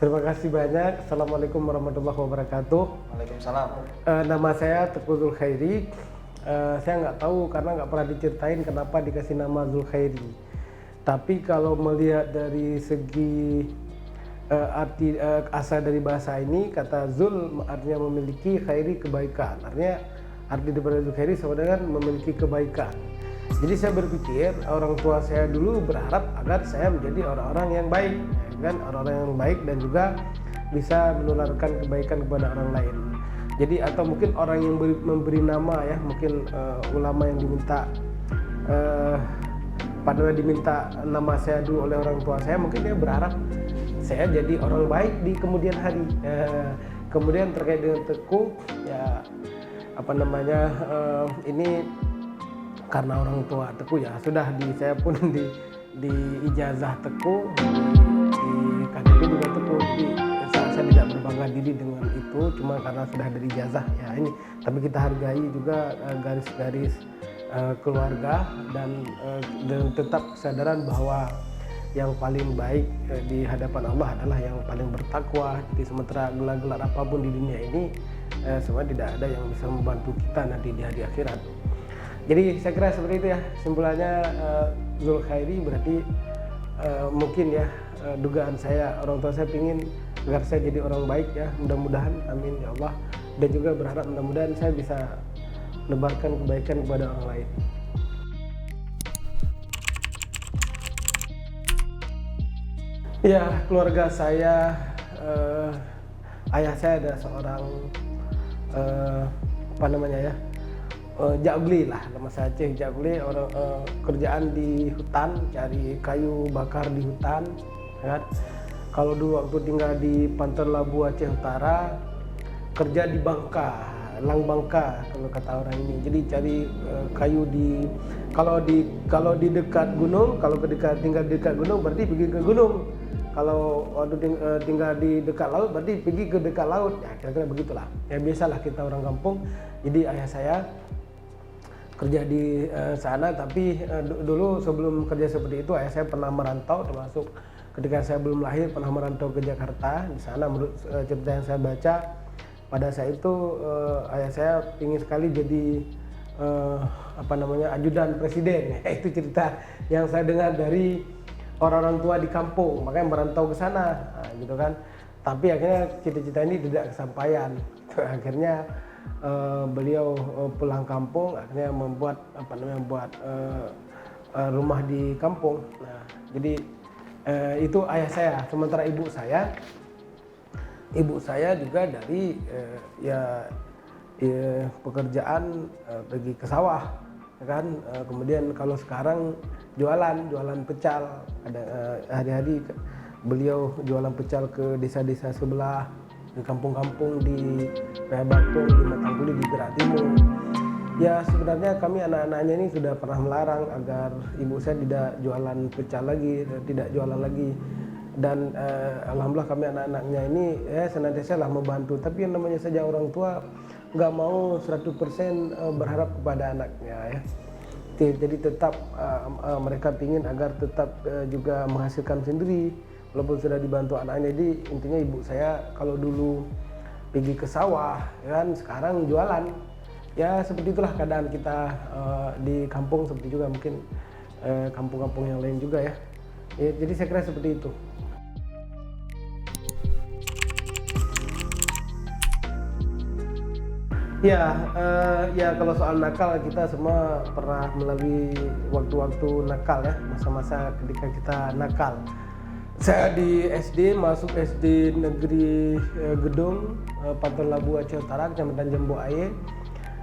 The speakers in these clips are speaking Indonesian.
Terima kasih banyak. Assalamualaikum warahmatullahi wabarakatuh. Waalaikumsalam. Nama saya Teguh Zulkhairi. Saya nggak tahu karena nggak pernah diceritain kenapa dikasih nama Zulkhairi. Tapi kalau melihat dari segi arti asal dari bahasa ini, kata Zul artinya memiliki, khairi kebaikan. Artinya arti daripada Zulkhairi sebenarnya memiliki kebaikan. Jadi saya berpikir orang tua saya dulu berharap agar saya menjadi orang-orang yang baik, ya kan, orang-orang yang baik dan juga bisa menularkan kebaikan kepada orang lain. Jadi atau mungkin orang yang memberi nama ya, mungkin ulama yang diminta nama saya dulu oleh orang tua saya, mungkin dia berharap saya jadi orang baik di kemudian hari. Kemudian terkait dengan Teguh ya ini karena orang tua Teguh ya sudah saya pun di ijazah Teguh, di KTP juga Teguh. Jadi saya tidak berbangga diri dengan itu, cuma karena sudah dari ijazah ya ini. Tapi kita hargai juga garis-garis keluarga dan tetap kesadaran bahwa yang paling baik di hadapan Allah adalah yang paling bertakwa. Jadi sementara gelar-gelar apapun di dunia ini semua tidak ada yang bisa membantu kita nanti di hari akhirat. Jadi saya kira seperti itu ya simpulannya. Zulkhairi berarti mungkin ya dugaan saya, orang tua saya ingin agar saya jadi orang baik ya, mudah-mudahan amin ya Allah, dan juga berharap mudah-mudahan saya bisa menebarkan kebaikan kepada orang lain. Ya, keluarga saya, ayah saya adalah seorang jagli lah, nama saya Aceh Jagli, orang kerjaan di hutan, cari kayu bakar di hutan kan. Kalau dulu waktu tinggal di Pantai Labu Aceh Utara, kerja di Bangka, Lang Bangka kalau kata orang ini. Jadi cari kayu kalau di dekat gunung, tinggal di dekat gunung berarti pergi ke gunung. Kalau tinggal di dekat laut berarti pergi ke dekat laut. Ya kira-kira begitulah. Ya biasalah kita orang kampung. Jadi ayah saya kerja di sana, tapi dulu sebelum kerja seperti itu ayah saya pernah merantau, termasuk ketika saya belum lahir pernah merantau ke Jakarta. Di sana menurut cerita yang saya baca pada saat itu ayah saya ingin sekali jadi ajudan presiden. Itu cerita yang saya dengar dari orang-orang tua di kampung, makanya merantau ke sana, gitu kan. Tapi akhirnya cita-cita ini tidak kesampaian. Akhirnya beliau pulang kampung, akhirnya membuat rumah di kampung. Nah, jadi itu ayah saya. Sementara ibu saya juga dari pekerjaan pergi ke sawah, kan. Kemudian kalau sekarang jualan pecal. Ada hari-hari beliau jualan pecal ke desa-desa sebelah, di kampung-kampung di Batung, di Matangguli, di Perak Timur. Ya sebenarnya kami anak-anaknya ini sudah pernah melarang agar ibu saya tidak jualan pecel lagi, tidak jualan lagi. Dan alhamdulillah kami anak-anaknya ini senantiasa lah membantu. Tapi yang namanya saja orang tua nggak mau 100% berharap kepada anaknya ya. Jadi tetap mereka ingin agar tetap juga menghasilkan sendiri walaupun sudah dibantu anaknya. Jadi intinya ibu saya kalau dulu pergi ke sawah kan, sekarang jualan. Ya seperti itulah keadaan kita di kampung, seperti juga mungkin kampung-kampung yang lain juga ya. Jadi saya kira seperti itu. Ya kalau soal nakal, kita semua pernah melalui waktu-waktu nakal ya, masa-masa ketika kita nakal. Saya di SD, masuk SD Negeri Gedung, Pantai Labu Aceh Utara, Kecamatan Jembo Aye.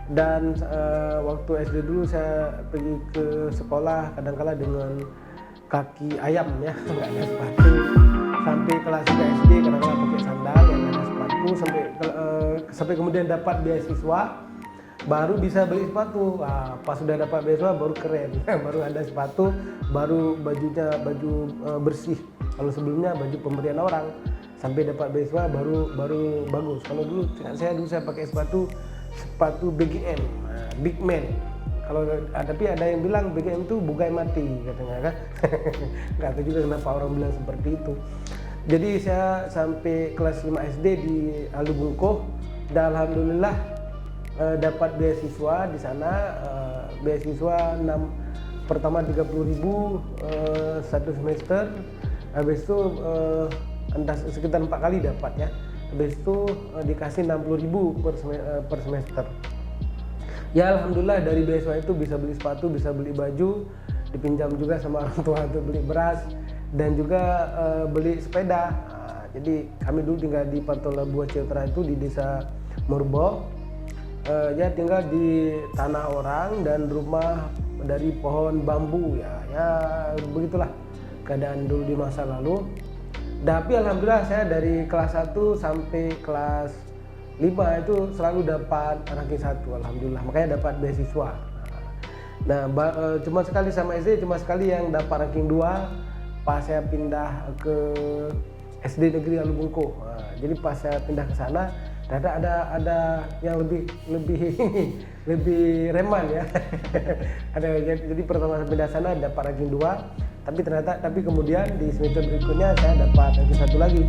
Dan waktu SD dulu saya pergi ke sekolah kadang-kala dengan kaki ayam ya, nggak ada sepatu. Sampai kelas 3 SD kadang-kala pakai sandal yang ada sepatu, sampai kemudian dapat beasiswa baru bisa beli sepatu. Pas sudah dapat beasiswa baru keren. Baru ada sepatu, baru baju bersih. Kalau sebelumnya baju pemberian orang. Sampai dapat beasiswa baru bagus. Kalau dulu saya pakai sepatu BGM, Big Man. Tapi ada yang bilang BGM itu bugai mati katanya kan. Nggak tahu juga kenapa orang bilang seperti itu. Jadi saya sampai kelas 5 SD di Alubungkuh dan alhamdulillah dapat beasiswa di sana. Beasiswa pertama 30.000 satu semester. Habis itu sekitar 4 kali dapat ya. Habis itu dikasih 60.000 per semester. Ya alhamdulillah dari beasiswa itu bisa beli sepatu, bisa beli baju, dipinjam juga sama orang tua untuk beli beras dan juga beli sepeda. Jadi kami dulu tinggal di Pantolabu Utara itu di desa Murbo. Ya tinggal di tanah orang dan rumah dari pohon bambu ya begitulah keadaan dulu di masa lalu. Tapi alhamdulillah saya dari kelas 1 sampai kelas 5 itu selalu dapat ranking 1 alhamdulillah, makanya dapat beasiswa. Nah cuma sekali sama SD, cuma sekali yang dapat ranking 2 pas saya pindah ke SD Negeri Alubungkuh. Jadi pas saya pindah ke sana ternyata ada yang lebih reman ya. Jadi pertama saya pindah sana dapat ranking 2. Tapi kemudian di semester berikutnya saya dapat ranking 1 lagi.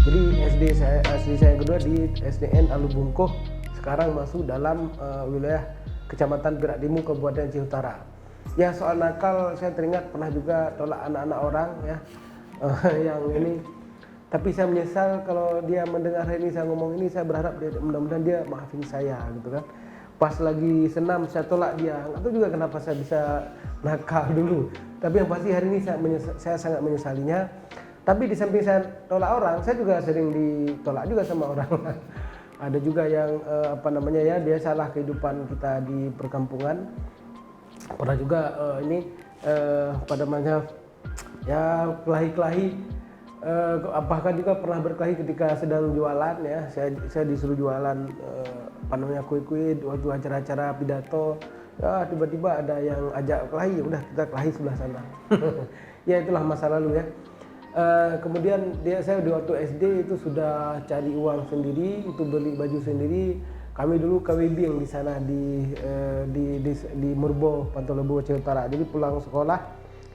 Jadi SD saya yang kedua di SDN Alubungkuh, sekarang masuk dalam wilayah Kecamatan Piraktimu, Kabupaten Aceh Utara. Ya soal nakal saya teringat pernah juga tolak anak-anak orang ya yang ini. Tapi saya menyesal kalau dia mendengar ini saya ngomong ini, saya berharap mudah-mudahan dia maafin saya gitu kan. Pas lagi senam saya tolak dia, nggak tahu juga kenapa saya bisa nakal dulu. Tapi yang pasti hari ini saya sangat menyesalinya. Tapi di samping saya tolak orang, saya juga sering ditolak juga sama orang. Ada juga yang biasalah kehidupan kita di perkampungan. Pernah juga kelahi-kelahi. Bahkan juga pernah berkelahi ketika sedang jualan ya. Saya disuruh jualan kue-kue waktu acara-acara pidato. Ya tiba-tiba ada yang ajak kelahi, udah kita kelahi sebelah sana. Ya itulah masa lalu ya. Kemudian saya di waktu SD itu sudah cari uang sendiri, itu beli baju sendiri. Kami dulu KWB yang di sana di Murbo, Pantolabu Aceh Utara. Jadi pulang sekolah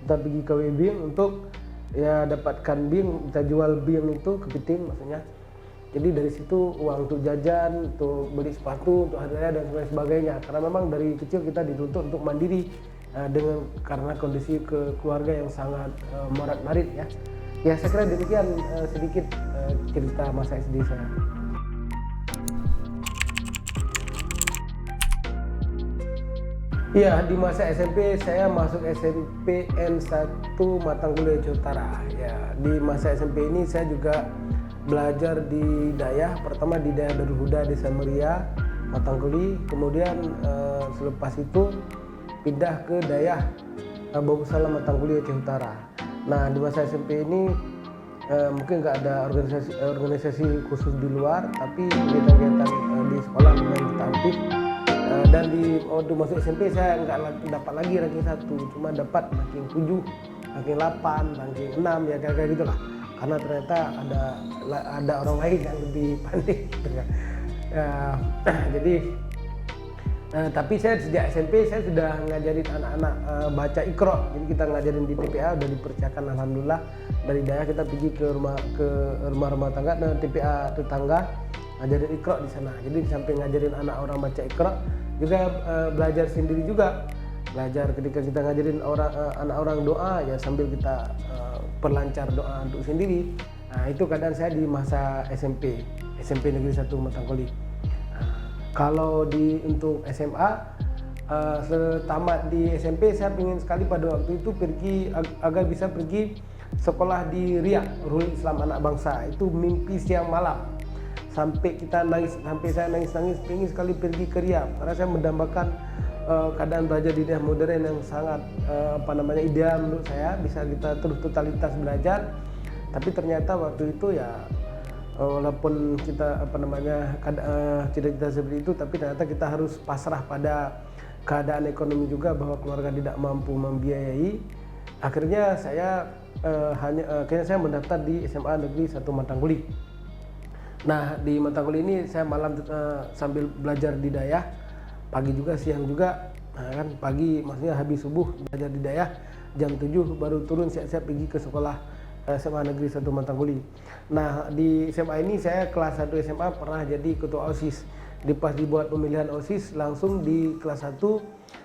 kita pergi KWB untuk ya dapatkan bing, kita jual bing itu kepiting maksudnya. Jadi dari situ uang untuk jajan, untuk beli sepatu, untuk hari raya dan sebagainya. Karena memang dari kecil kita dituntut untuk mandiri karena kondisi keluarga yang sangat morat-marit ya. Ya saya kira demikian sedikit cerita masa SD saya. Iya, di masa SMP saya masuk SMP N1 Matangguli Aceh Utara. Ya, di masa SMP ini saya juga belajar di Dayah, pertama di Dayah Darul Huda Desa Meria, Matangguli. Kemudian selepas itu pindah ke Dayah Bogusalam Matangguli Aceh Utara. Nah, di masa SMP ini mungkin nggak ada organisasi khusus di luar, tapi kegiatan-kegiatan di sekolah lumayan kita aktif. Dan waktu masuk SMP saya nggak dapat lagi ranking 1, cuma dapat ranking 7, ranking 8, ranking 6 ya kayak gitulah. Karena ternyata ada orang lain yang lebih pandai gitu kan. Jadi tapi saya sejak SMP saya sudah ngajarin anak-anak baca Iqra. Jadi kita ngajarin di TPA udah dipercayakan alhamdulillah. Dari Dayah kita pergi ke rumah tangga dan TPA tetangga ngajarin Iqra di sana. Jadi di samping ngajarin anak orang baca Iqra juga belajar sendiri juga. Belajar ketika kita ngajarin anak orang doa ya sambil kita perlancar doa untuk sendiri. Nah, itu keadaan saya di masa SMP Negeri 1 Matangguli. Kalau untuk SMA setamat di SMP saya ingin sekali pada waktu itu agar bisa pergi sekolah di Riyadh, Ruhul Islam Anak Bangsa. Itu mimpi siang malam. Sampai saya nangis ingin sekali pergi ke Riyadh karena saya mendambakan keadaan belajar di daerah modern yang sangat ideal menurut saya, bisa kita terus totalitas belajar. Tapi ternyata waktu itu ya walaupun kita cita-cita seperti itu, tapi ternyata kita harus pasrah pada keadaan ekonomi juga bahwa keluarga tidak mampu membiayai. Akhirnya saya mendaftar di SMA Negeri 1 Matangguli. Nah, di Matangguli ini saya malam sambil belajar di Dayah, pagi juga siang juga. Nah, kan pagi maksudnya habis subuh belajar di Dayah, jam 7 baru turun siap-siap pergi ke sekolah SMA Negeri 1 Matangguli. Nah, di SMA ini saya kelas 1 SMA pernah jadi ketua OSIS. Di pas dibuat pemilihan OSIS langsung di kelas 1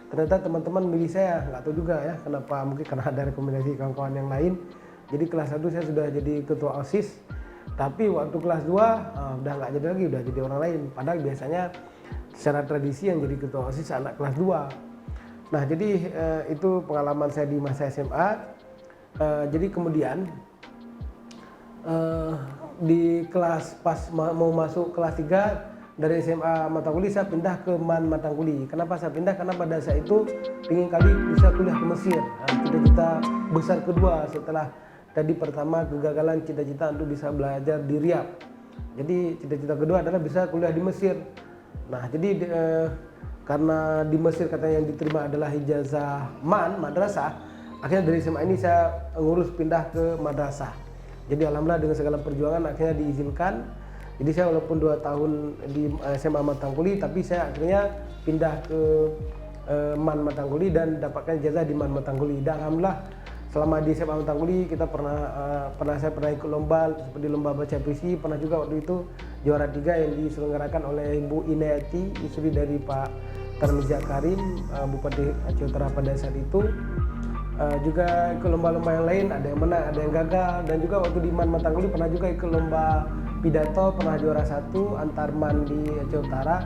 ternyata teman-teman milih saya, nggak tahu juga ya kenapa, mungkin karena ada rekomendasi kawan-kawan yang lain. Jadi kelas 1 saya sudah jadi ketua OSIS, tapi waktu kelas 2 udah nggak jadi lagi, udah jadi orang lain. Padahal biasanya secara tradisi yang jadi ketua OSIS anak kelas 2. Nah, jadi itu pengalaman saya di masa SMA. Jadi kemudian di kelas pas mau masuk kelas 3 dari SMA Matangguli saya pindah ke MAN Matangguli. Kenapa saya pindah? Karena pada saat itu ingin kali bisa kuliah ke Mesir. Cita-cita besar kedua setelah tadi pertama kegagalan cita-cita untuk bisa belajar di Riyadh. Jadi cita-cita kedua adalah bisa kuliah di Mesir. Nah, jadi karena di Mesir katanya yang diterima adalah ijazah MAN, madrasah, akhirnya dari SMA ini saya ngurus pindah ke madrasah. Jadi alhamdulillah dengan segala perjuangan akhirnya diizinkan. Jadi saya walaupun 2 tahun di SMA Matangguli, tapi saya akhirnya pindah ke MAN Matangguli dan dapatkan ijazah di MAN Matangguli. Dan alhamdulillah selama di SMA Matangguli kita saya pernah ikut lomba seperti lomba baca puisi, pernah juga waktu itu juara 3 yang diselenggarakan oleh Ibu Inayati, istri dari Pak Tarmizi Karim, Bupati Aceh Utara pada saat itu. Juga ikut lomba-lomba yang lain, ada yang menang, ada yang gagal. Dan juga waktu di MAN Matangguli pernah juga ikut lomba pidato, pernah juara 1 antar MAN di Aceh Utara.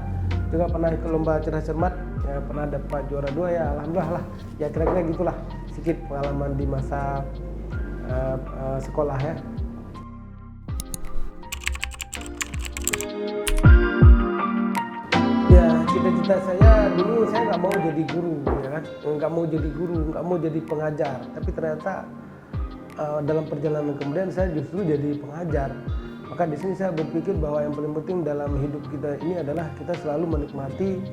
Juga pernah ikut lomba cerdas cermat, ya, pernah dapat juara 2 ya, alhamdulillah lah. Ya kira-kira gitulah sedikit pengalaman di masa sekolah ya. Ya, cita-cita saya dulu saya nggak mau jadi guru, ya kan, nggak mau jadi pengajar. Tapi ternyata dalam perjalanan kemudian saya justru jadi pengajar. Maka di sini saya berpikir bahwa yang paling penting dalam hidup kita ini adalah kita selalu menikmati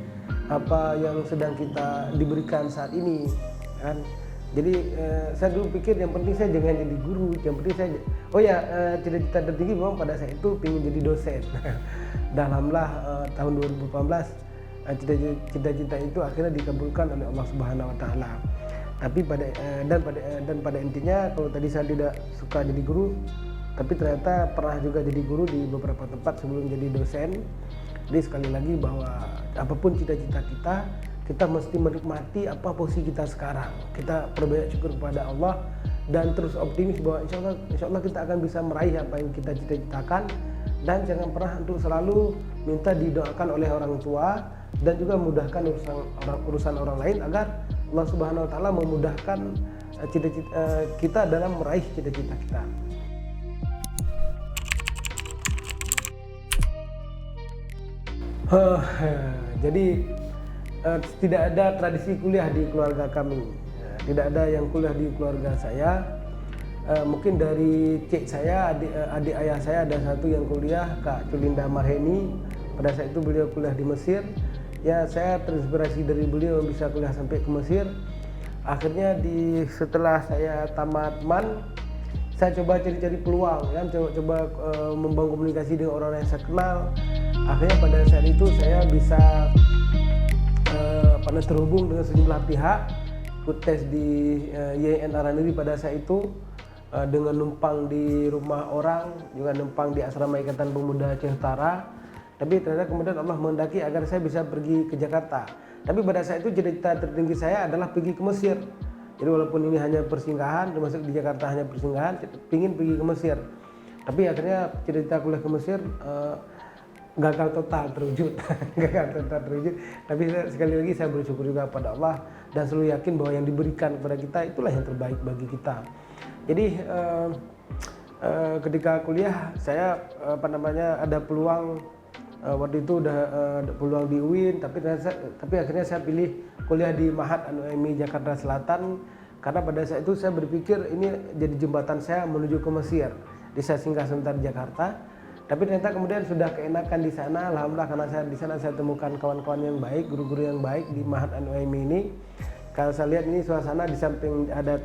apa yang sedang kita diberikan saat ini, kan. Jadi saya dulu pikir yang penting saya jangan jadi guru, yang penting saya cita-cita tertinggi memang pada saat itu ingin jadi dosen. Dan alhamdulillah tahun 2018 cita-cita itu akhirnya dikabulkan oleh Allah Subhanahu wa taala. Tapi pada intinya kalau tadi saya tidak suka jadi guru, tapi ternyata pernah juga jadi guru di beberapa tempat sebelum jadi dosen. Jadi sekali lagi bahwa apapun cita-cita kita mesti menikmati apa posisi kita sekarang. Kita perbanyak syukur kepada Allah dan terus optimis bahwa insya Allah kita akan bisa meraih apa yang kita cita-citakan. Dan jangan pernah untuk selalu minta didoakan oleh orang tua dan juga mudahkan urusan orang lain agar Allah Subhanahu wa taala memudahkan cita-cita kita dalam meraih cita-cita kita. Jadi tidak ada tradisi kuliah di keluarga kami. Tidak ada yang kuliah di keluarga saya. Mungkin dari cik saya, adik ayah saya ada satu yang kuliah, Kak Culinda Maheni. Pada saat itu beliau kuliah di Mesir. Ya, saya terinspirasi dari beliau bisa kuliah sampai ke Mesir. Akhirnya setelah saya tamat MAN, saya coba cari-cari peluang, kan, coba membangun komunikasi dengan orang yang saya kenal. Akhirnya pada saat itu saya bisa terhubung dengan sejumlah pihak, ikut tes di YN Araniri pada saat itu, dengan numpang di rumah orang, juga numpang di asrama Ikatan Pemuda Aceh Utara. Tapi ternyata kemudian Allah menghendaki agar saya bisa pergi ke Jakarta. Tapi pada saat itu cita-cita tertinggi saya adalah pergi ke Mesir. Jadi walaupun ini hanya persinggahan, termasuk di Jakarta hanya persinggahan, ingin pergi ke Mesir. Tapi akhirnya cita-cita kuliah ke Mesir gagal total terwujud. Tapi sekali lagi saya bersyukur juga pada Allah dan selalu yakin bahwa yang diberikan kepada kita itulah yang terbaik bagi kita. Jadi ketika kuliah saya ada peluang, waktu itu udah peluang di UIN, tapi akhirnya saya pilih kuliah di Mahat An-Nuaimi Jakarta Selatan karena pada saat itu saya berpikir ini jadi jembatan saya menuju ke Mesir. Jadi saya singgah sebentar di Jakarta. Tapi ternyata kemudian sudah keenakan di sana, alhamdulillah, karena di sana saya temukan kawan-kawan yang baik, guru-guru yang baik di Mahat An-Nuaimi ini. Kalau saya lihat ini suasana di samping ada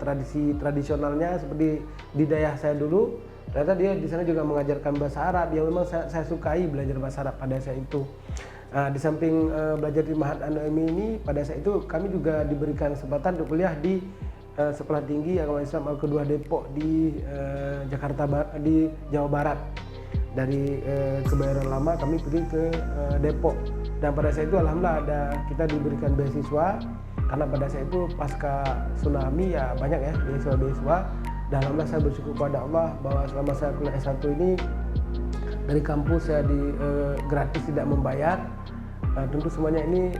tradisionalnya seperti di daerah saya dulu, ternyata dia di sana juga mengajarkan bahasa Arab yang memang saya sukai belajar bahasa Arab pada saat itu. Di samping belajar di Mahat An-Nuaimi ini, pada saat itu kami juga diberikan kesempatan untuk kuliah di sekolah tinggi agama Islam Al Kedua Depok di di Jawa Barat. Dari Kebayoran Lama kami pergi ke Depok, dan pada saat itu alhamdulillah kita diberikan beasiswa, karena pada saat itu pasca tsunami ya banyak ya beasiswa. Dan alhamdulillah saya bersyukur pada Allah bahwa selama saya kuliah S1 ini dari kampus saya gratis, tidak membayar. Tentu semuanya ini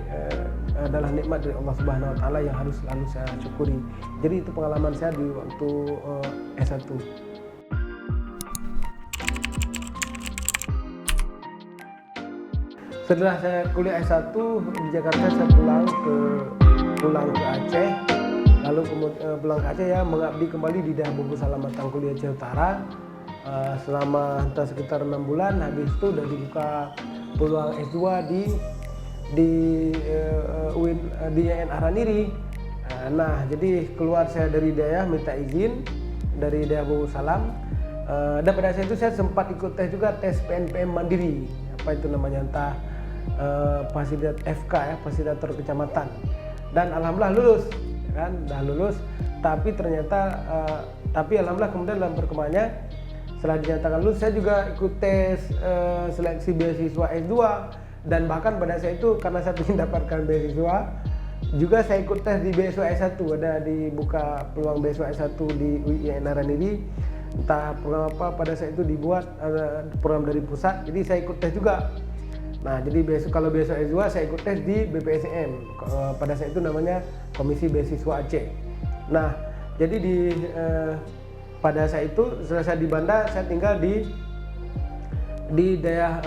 adalah nikmat dari Allah Subhanahu wa taala yang harus selalu saya syukuri. Jadi itu pengalaman saya di waktu S1. Setelah saya kuliah S1 di Jakarta, saya pulang ke Aceh. Lalu pulang ke Aceh ya, mengabdi kembali di daerah Buku Salamatan Kuliah Aceh Utara selama entah sekitar 6 bulan. Habis itu udah dibuka peluang S2 di YN Araniri. Nah, jadi keluar saya dari daerah, minta izin dari daerah Buku Salam. Dan pada saat itu saya sempat ikut tes juga, tes PNPM Mandiri. Apa itu namanya, entah fasilitator FK ya, fasilitator kecamatan. Dan alhamdulillah lulus, ya kan, dah lulus. Tapi ternyata, tapi alhamdulillah kemudian dalam perkembangannya setelah dinyatakan lulus, saya juga ikut tes seleksi beasiswa S2. Dan bahkan pada saat itu karena saya ingin dapatkan beasiswa, juga saya ikut tes di beasiswa S1. Ada dibuka peluang beasiswa S1 di UIN Araniri. Entah program apa pada saat itu dibuat, program dari pusat. Jadi saya ikut tes juga. Nah, jadi kalau beasiswa S2 saya ikut tes di BPSDM. Pada saat itu namanya Komisi Beasiswa Aceh. Nah, jadi pada saat itu setelah saya di Banda, saya tinggal di daerah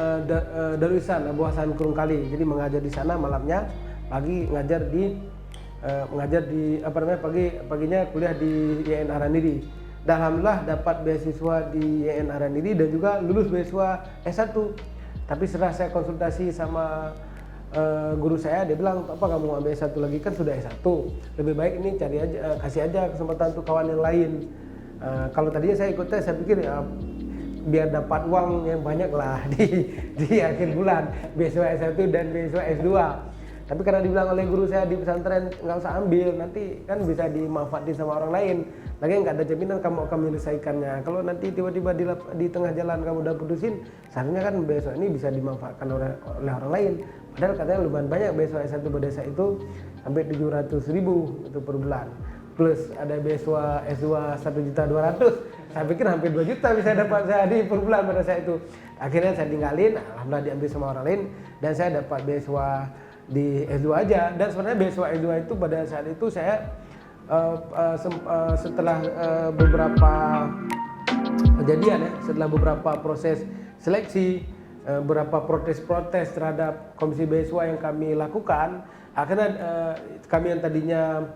Darul Ihsan Abu Hasan Kurungkali. Jadi mengajar di sana malamnya, pagi ngajar di paginya kuliah di YN Araniri. Dan alhamdulillah dapat beasiswa di YN Araniri dan juga lulus beasiswa S1. Tapi setelah saya konsultasi sama guru saya, dia bilang, apa kamu mau ambil S1 lagi, kan sudah S1, lebih baik ini kasih aja kesempatan untuk kawan yang lain. Kalau tadinya saya ikut tes, saya pikir ya biar dapat uang yang banyak lah di akhir bulan, beasiswa S1 dan beasiswa S2. Tapi karena dibilang oleh guru saya di pesantren, nggak usah ambil, nanti kan bisa dimanfaatin sama orang lain. Lagi nggak ada jaminan kamu akan menyelesaikannya. Kalau nanti tiba-tiba di tengah jalan kamu udah putusin, seharusnya kan beasiswa ini bisa dimanfaatkan oleh orang lain. Padahal katanya lumayan banyak beasiswa S1 pada saat itu, sampai 700.000 itu per bulan. Plus ada beasiswa S2 1.200.000. Saya pikir hampir 2 juta bisa dapat saya di per bulan pada saat itu. Akhirnya saya tinggalin, alhamdulillah diambil sama orang lain, dan saya dapat beasiswa di S2 aja. Dan sebenarnya beasiswa S2 itu pada saat itu saya setelah beberapa kejadian ya, setelah beberapa proses seleksi, beberapa protes terhadap komisi beasiswa yang kami lakukan, akhirnya kami yang tadinya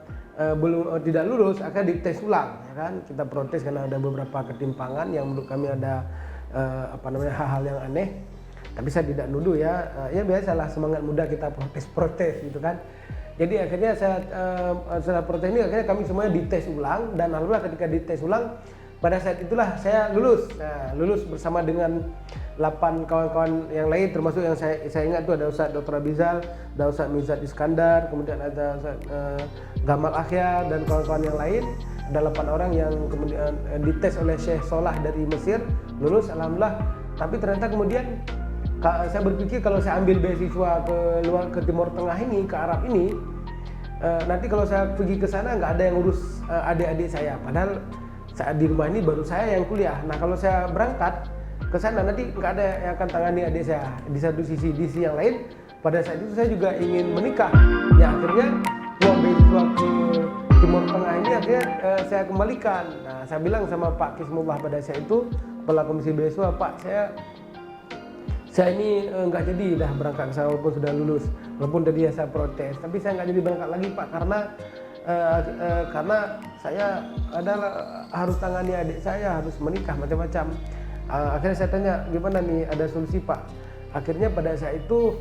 tidak lulus akhirnya dites ulang, ya kan. Kita protes karena ada beberapa ketimpangan yang menurut kami ada hal-hal yang aneh. Tapi saya tidak nuduh ya, ya biasalah semangat muda kita protes gitu kan. Jadi akhirnya setelah protes ini akhirnya kami semuanya dites ulang, dan alhamdulillah ketika dites ulang pada saat itulah saya lulus. Nah, lulus bersama dengan 8 kawan-kawan yang lain, termasuk yang saya ingat itu ada Ustaz Dr. Abizal, ada Ustaz Mizat Iskandar, kemudian ada Ustaz Gamal Akhya dan kawan-kawan yang lain. Ada 8 orang yang kemudian dites oleh Syekh Solah dari Mesir, lulus alhamdulillah. Tapi ternyata kemudian saya berpikir kalau saya ambil beasiswa ke Timur Tengah ini, ke Arab ini, nanti kalau saya pergi ke sana nggak ada yang urus adik-adik saya. Padahal saat di rumah ini baru saya yang kuliah. Nah, kalau saya berangkat ke sana nanti nggak ada yang akan tangani adik saya. Di satu sisi, di sisi yang lain, pada saat itu saya juga ingin menikah. Ya akhirnya uang beasiswa ke Timur Tengah ini akhirnya saya kembalikan. Nah, saya bilang sama Pak Kismullah pada saat itu, kepala komisi beasiswa, Pak, saya ini nggak jadi dah berangkat ke sana walaupun sudah lulus, walaupun tadi saya protes, tapi saya nggak jadi berangkat lagi Pak, karena saya adalah harus tangani adik saya, harus menikah macam-macam. Akhirnya saya tanya, gimana nih, ada solusi Pak? Akhirnya pada saat itu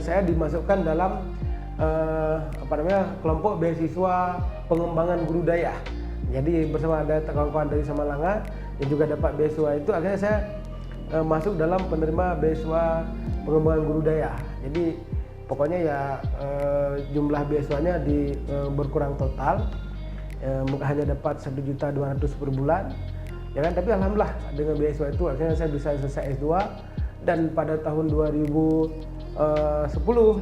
saya dimasukkan dalam kelompok beasiswa pengembangan guru daya. Jadi bersama ada kawan-kawan dari Samalanga yang juga dapat beasiswa itu, akhirnya saya masuk dalam penerima beasiswa pengembangan guru daya. Jadi pokoknya ya jumlah beasiswanya berkurang total. hanya dapat 1.200.000 per bulan, ya kan. Tapi alhamdulillah dengan beasiswa itu akhirnya saya bisa selesai S2, dan pada tahun 2010,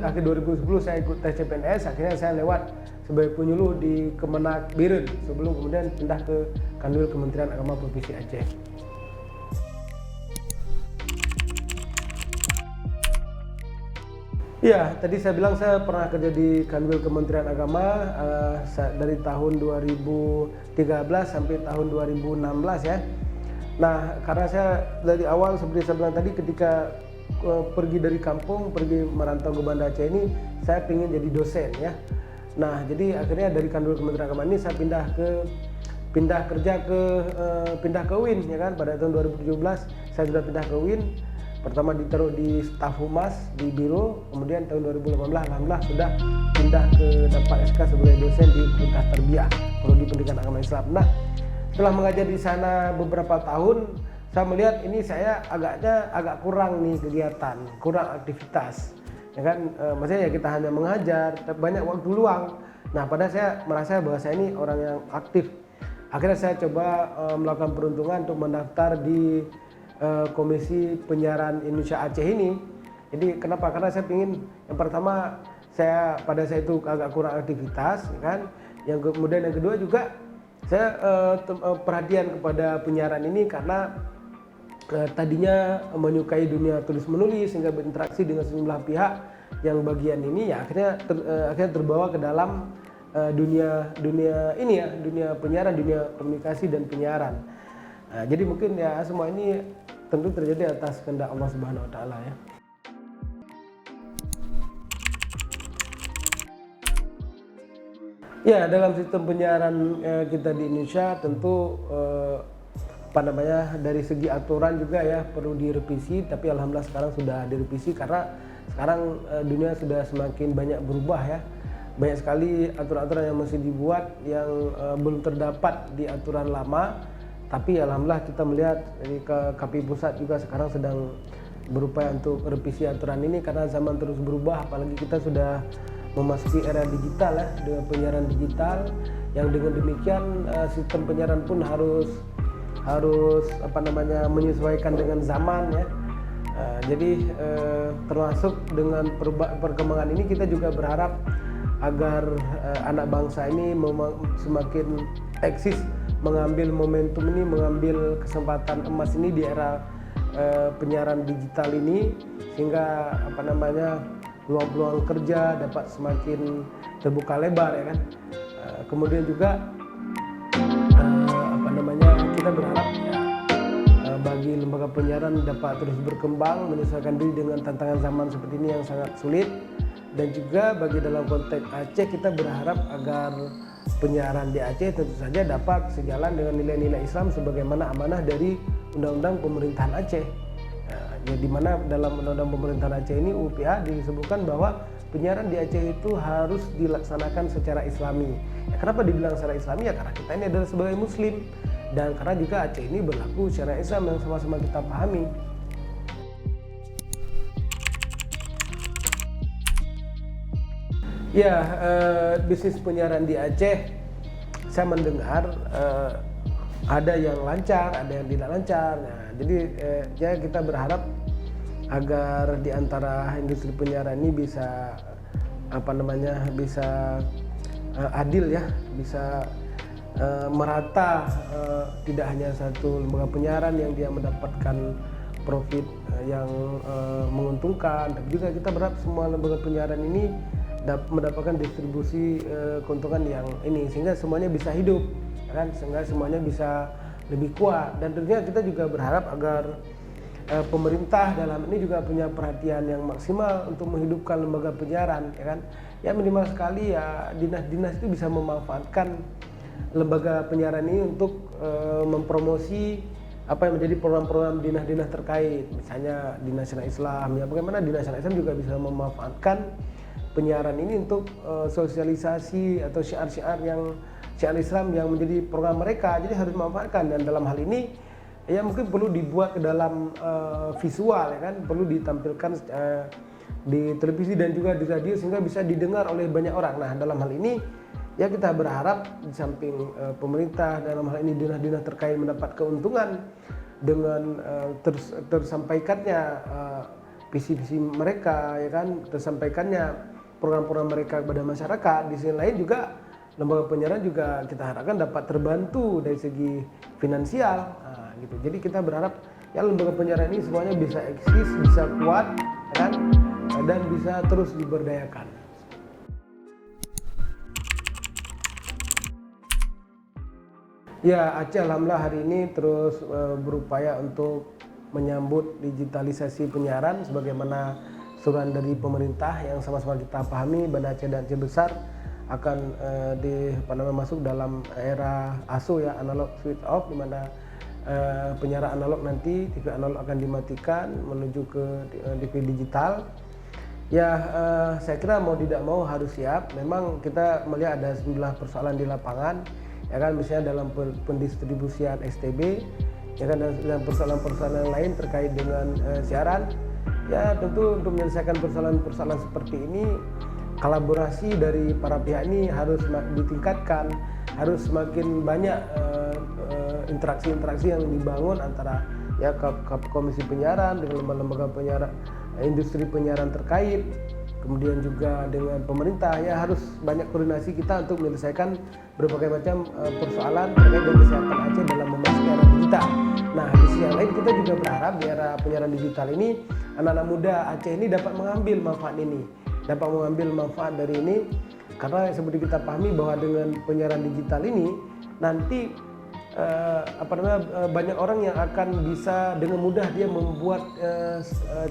akhir 2010 saya ikut tes CPNS. Akhirnya saya lewat sebagai penyuluh di Kemenak Biren sebelum kemudian pindah ke Kanwil Kementerian Agama Provinsi Aceh. Ya, tadi saya bilang saya pernah kerja di Kanwil Kementerian Agama dari tahun 2013 sampai tahun 2016 ya. Nah, karena saya dari awal seperti saya bilang tadi, ketika pergi dari kampung, pergi merantau ke Banda Aceh ini, saya ingin jadi dosen ya. Nah, jadi akhirnya dari Kanwil Kementerian Agama ini saya pindah ke UIN ya kan. Pada tahun 2017 saya sudah pindah ke UIN. Pertama ditaruh di staf humas di biro, kemudian tahun 2018 alhamdulillah sudah pindah ke dapat SK sebagai dosen di Fakultas Tarbiyah Prodi Pendidikan Agama Islam. Nah, setelah mengajar di sana beberapa tahun, saya melihat ini saya agak kurang nih kegiatan, kurang aktivitas, ya kan. Maksudnya ya kita hanya mengajar, banyak waktu luang. Nah, padahal saya merasa bahwa saya ini orang yang aktif. Akhirnya saya coba melakukan peruntungan untuk mendaftar di Komisi Penyiaran Indonesia Aceh ini. Jadi kenapa? Karena saya ingin, yang pertama pada saya itu agak kurang aktivitas, ya kan. Kemudian yang kedua juga saya perhatian kepada penyiaran ini karena tadinya menyukai dunia tulis menulis sehingga berinteraksi dengan sejumlah pihak yang bagian ini ya akhirnya terbawa ke dalam dunia ini ya, dunia penyiaran, dunia komunikasi dan penyiaran. Nah, jadi mungkin ya semua ini tentu terjadi atas kehendak Allah Subhanahu wa taala ya. Ya, dalam sistem penyiaran kita di Indonesia tentu dari segi aturan juga ya perlu direvisi, tapi alhamdulillah sekarang sudah direvisi karena sekarang dunia sudah semakin banyak berubah ya. Banyak sekali aturan-aturan yang masih dibuat yang belum terdapat di aturan lama. Tapi alhamdulillah kita melihat dari KPI Pusat juga sekarang sedang berupaya untuk revisi aturan ini karena zaman terus berubah, apalagi kita sudah memasuki era digital ya, dengan penyiaran digital yang dengan demikian sistem penyiaran pun harus menyesuaikan dengan zaman ya. Jadi termasuk dengan perkembangan ini kita juga berharap agar anak bangsa ini semakin eksis mengambil momentum ini, mengambil kesempatan emas ini di era penyiaran digital ini, sehingga peluang-peluang kerja dapat semakin terbuka lebar ya kan. Kemudian juga kita berharap ya, bagi lembaga penyiaran dapat terus berkembang menyesuaikan diri dengan tantangan zaman seperti ini yang sangat sulit. Dan juga bagi dalam konteks Aceh kita berharap agar penyiaran di Aceh tentu saja dapat sejalan dengan nilai-nilai Islam sebagaimana amanah dari Undang-Undang Pemerintahan Aceh. Ya, di mana dalam Undang-Undang Pemerintahan Aceh ini UPA disebutkan bahwa penyiaran di Aceh itu harus dilaksanakan secara Islami. Ya, kenapa dibilang secara Islami? Ya karena kita ini adalah sebagai Muslim, dan karena juga Aceh ini berlaku syariat Islam yang sama-sama kita pahami. Ya, bisnis penyiaran di Aceh, saya mendengar ada yang lancar, ada yang tidak lancar. Nah, jadi ya kita berharap agar di antara industri penyiaran ini bisa bisa adil ya, bisa merata, tidak hanya satu lembaga penyiaran yang dia mendapatkan profit yang menguntungkan, tapi juga kita berharap semua lembaga penyiaran ini mendapatkan distribusi keuntungan yang ini, sehingga semuanya bisa hidup kan, sehingga semuanya bisa lebih kuat. Dan tentunya kita juga berharap agar pemerintah dalam ini juga punya perhatian yang maksimal untuk menghidupkan lembaga penyiaran ya kan. Ya minimal sekali ya dinas-dinas itu bisa memanfaatkan lembaga penyiaran ini untuk mempromosi apa yang menjadi program-program dinas-dinas terkait, misalnya Dinas Syariat Islam ya, bagaimana Dinas Syariat Islam juga bisa memanfaatkan penyiaran ini untuk sosialisasi atau syiar-syiar Islam yang menjadi program mereka. Jadi harus dimanfaatkan, dan dalam hal ini ya mungkin perlu dibuat ke dalam visual ya kan, perlu ditampilkan di televisi dan juga di radio sehingga bisa didengar oleh banyak orang. Nah, dalam hal ini Ya kita berharap di samping pemerintah dalam hal ini dinas-dinas terkait mendapat keuntungan dengan tersampaikannya visi-visi mereka, ya kan, tersampaikannya program-program mereka kepada masyarakat. Di sisi lain juga lembaga penyiaran juga kita harapkan dapat terbantu dari segi finansial, gitu. Jadi kita berharap ya lembaga penyiaran ini semuanya bisa eksis, bisa kuat, ya kan, dan bisa terus diberdayakan. Ya, Aceh alhamdulillah hari ini terus berupaya untuk menyambut digitalisasi penyiaran sebagaimana surat dari pemerintah yang sama-sama kita pahami Banda Aceh dan Aceh Besar akan masuk dalam era ASO, ya, analog switch off, di mana penyiaran analog nanti TV analog akan dimatikan menuju ke TV digital. Ya, saya kira mau tidak mau harus siap. Memang kita melihat ada sejumlah persoalan di lapangan, ya kan, misalnya dalam pendistribusian STB, ya kan, dan persoalan-persoalan lain terkait dengan siaran. Ya, tentu untuk menyelesaikan persoalan-persoalan seperti ini, kolaborasi dari para pihak ini harus ditingkatkan, harus semakin banyak interaksi-interaksi yang dibangun antara ya komisi penyiaran dengan lembaga-lembaga penyiaran, industri penyiaran terkait, kemudian juga dengan pemerintah. Ya, harus banyak koordinasi kita untuk menyelesaikan berbagai macam persoalan terkait dengan kesehatan Aceh dalam memasuki era digital. Nah, di sisi yang lain kita juga berharap di era penyiaran digital ini anak-anak muda Aceh ini dapat mengambil manfaat ini, dapat mengambil manfaat dari ini, karena seperti kita pahami bahwa dengan penyiaran digital ini nanti banyak orang yang akan bisa dengan mudah dia membuat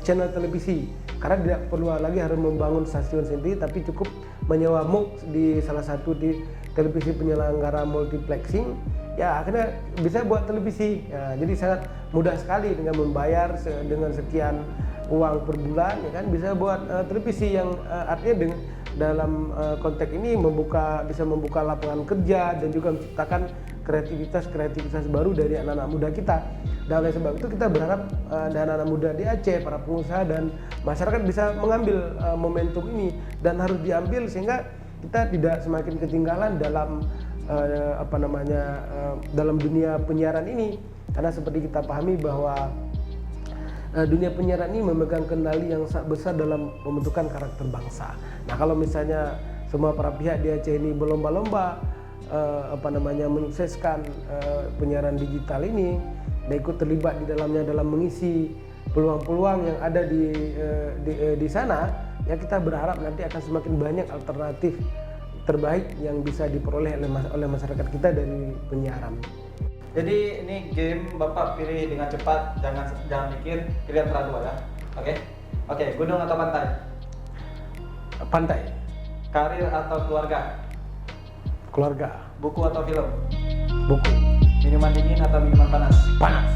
channel televisi, karena tidak perlu lagi harus membangun stasiun sendiri, tapi cukup menyewa MOOC di salah satu di televisi penyelenggara multiplexing, ya akhirnya bisa buat televisi. Ya, jadi sangat mudah sekali dengan membayar dengan sekian uang per bulan, ya kan, bisa buat televisi yang artinya dalam konteks ini bisa membuka lapangan kerja dan juga menciptakan kreativitas baru dari anak-anak muda kita. Dan oleh sebab itu kita berharap dan anak-anak muda di Aceh, para pengusaha dan masyarakat bisa mengambil momentum ini, dan harus diambil sehingga kita tidak semakin ketinggalan dalam dalam dunia penyiaran ini, karena seperti kita pahami bahwa dunia penyiaran ini memegang kendali yang sangat besar dalam pembentukan karakter bangsa. Nah, kalau misalnya semua para pihak di Aceh ini berlomba-lomba menyukseskan penyiaran digital ini dan ikut terlibat di dalamnya dalam mengisi peluang-peluang yang ada di sana, ya kita berharap nanti akan semakin banyak alternatif terbaik yang bisa diperoleh oleh masyarakat kita dari penyiaran. Jadi ini game Bapak pilih dengan cepat, jangan mikir, pilih antara dua ya. Oke, gunung atau pantai? Pantai. Karir atau keluarga? Keluarga. Buku atau film? Buku. Minuman dingin atau minuman panas? Panas.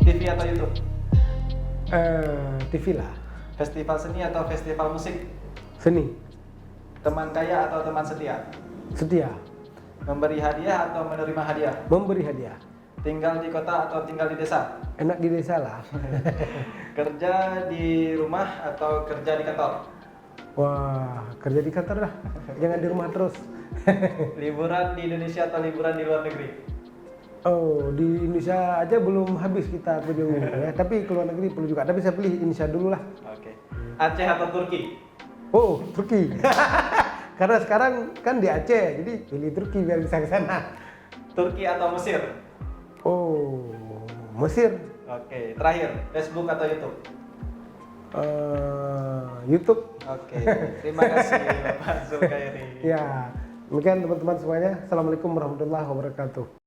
TV atau YouTube? TV lah. Festival seni atau festival musik? Seni. Teman kaya atau teman setia? Setia. Memberi hadiah atau menerima hadiah? Memberi hadiah. Tinggal di kota atau tinggal di desa? Enak di desa lah. Kerja di rumah atau kerja di kantor? Wah, kerja di kantor lah. Jangan di rumah terus. Liburan di Indonesia atau liburan di luar negeri? Oh, di Indonesia aja belum habis kita kunjungi ya. Tapi ke luar negeri perlu juga. Tapi saya pilih Indonesia dulu lah. Oke. Aceh atau Turki? Oh, Turki. Karena sekarang kan di Aceh, jadi pilih Turki biar bisa ke sana. Turki atau Mesir? Oh, Mesir. Oke. Terakhir, Facebook atau YouTube? YouTube. Oke. Terima kasih Bapak Zulkhairi. Ya, demikian teman-teman semuanya. Assalamualaikum warahmatullahi wabarakatuh.